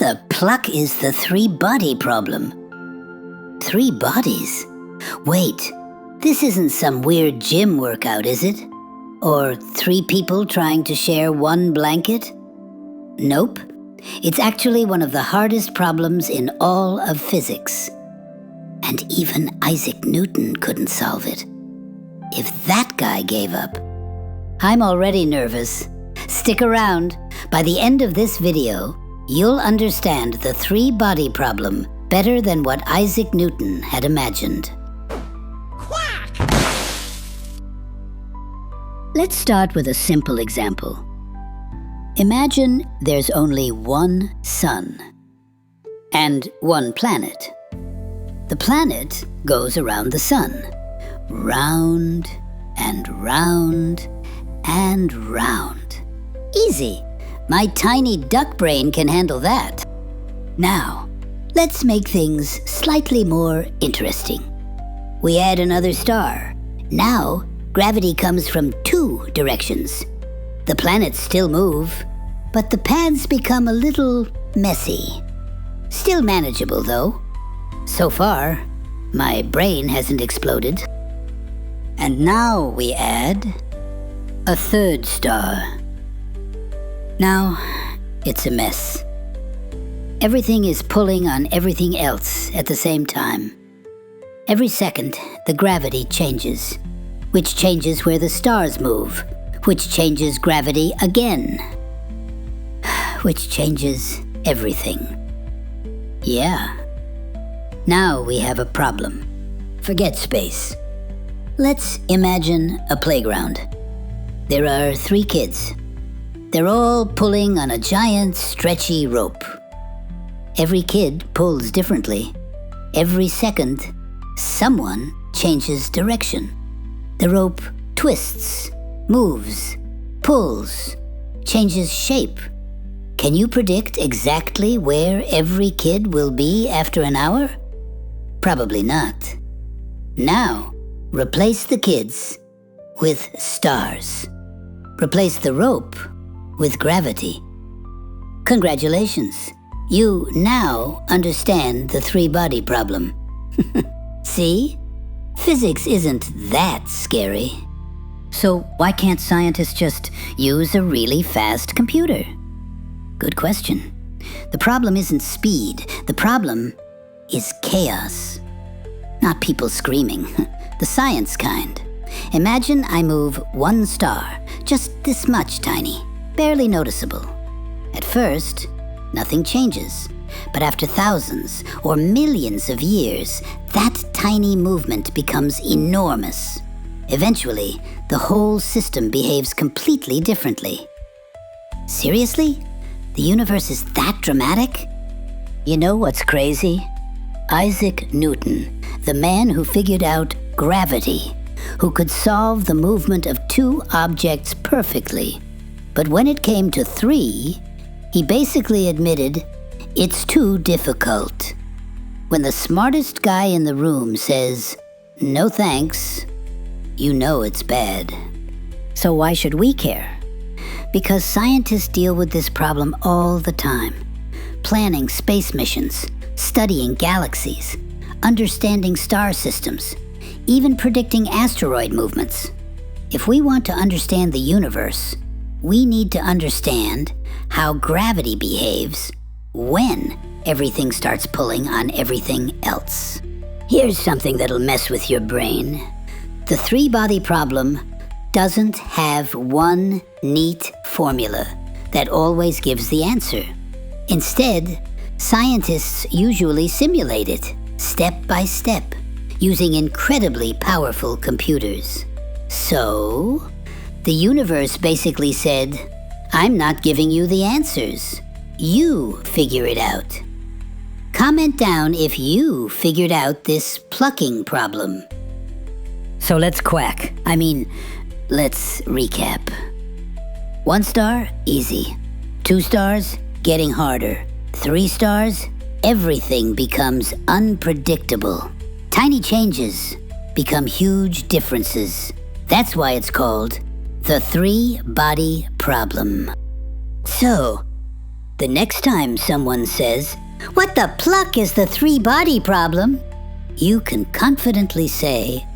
the pluck is the three-body problem? 3 bodies? Wait, this isn't some weird gym workout, is it? Or 3 people trying to share 1 blanket? Nope. It's actually one of the hardest problems in all of physics. And even Isaac Newton couldn't solve it. If that guy gave up. I'm already nervous. Stick around. By the end of this video, you'll understand the 3-body problem better than what Isaac Newton had imagined. Quack! Let's start with a simple example. Imagine there's only 1 sun and 1 planet. The planet goes around the sun, round and round and round. Easy. My tiny duck brain can handle that. Now, let's make things slightly more interesting. We add another star. Now, gravity comes from 2 directions. The planets still move, but the paths become a little messy. Still manageable, though. So far, my brain hasn't exploded. And now we add a 3rd star. Now, it's a mess. Everything is pulling on everything else at the same time. Every second, the gravity changes, which changes where the stars move, which changes gravity again, which changes everything. Yeah. Now we have a problem. Forget space. Let's imagine a playground. There are 3 kids. They're all pulling on a giant, stretchy rope. Every kid pulls differently. Every second, someone changes direction. The rope twists, moves, pulls, changes shape. Can you predict exactly where every kid will be after an hour? Probably not. Now, replace the kids with stars. Replace the rope with gravity. Congratulations. You now understand the 3-body problem. See? Physics isn't that scary. So why can't scientists just use a really fast computer? Good question. The problem isn't speed. The problem is chaos. Not people screaming. The science kind. Imagine I move 1 star, just this much tiny, barely noticeable. At first, nothing changes. But after thousands or millions of years, that tiny movement becomes enormous. Eventually, the whole system behaves completely differently. Seriously? The universe is that dramatic? You know what's crazy? Isaac Newton, the man who figured out gravity, who could solve the movement of 2 objects perfectly. But when it came to 3, he basically admitted it's too difficult. When the smartest guy in the room says, "No thanks," you know it's bad. So why should we care? Because scientists deal with this problem all the time. Planning space missions, studying galaxies, understanding star systems, even predicting asteroid movements. If we want to understand the universe, we need to understand how gravity behaves when everything starts pulling on everything else. Here's something that'll mess with your brain. The 3-body problem doesn't have one neat formula that always gives the answer. Instead, scientists usually simulate it, step by step, using incredibly powerful computers. So, the universe basically said, "I'm not giving you the answers. You figure it out." Comment down if you figured out this plucking problem. So let's let's recap. 1 star, easy. 2 stars, getting harder. 3 stars, everything becomes unpredictable. Tiny changes become huge differences. That's why it's called the 3-body problem. So, The next time someone says, "What the pluck is the three-body problem?" you can confidently say,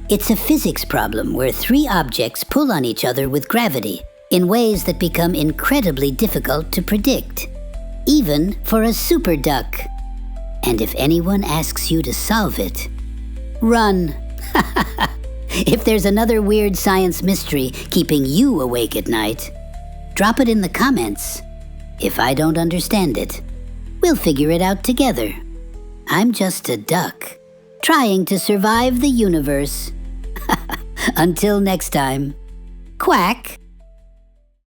"It's a physics problem where three objects pull on each other with gravity in ways that become incredibly difficult to predict, even for a super duck. And if anyone asks you to solve it, run." If there's another weird science mystery keeping you awake at night, drop it in the comments. If I don't understand it, we'll figure it out together. I'm just a duck, trying to survive the universe. Until next time, quack.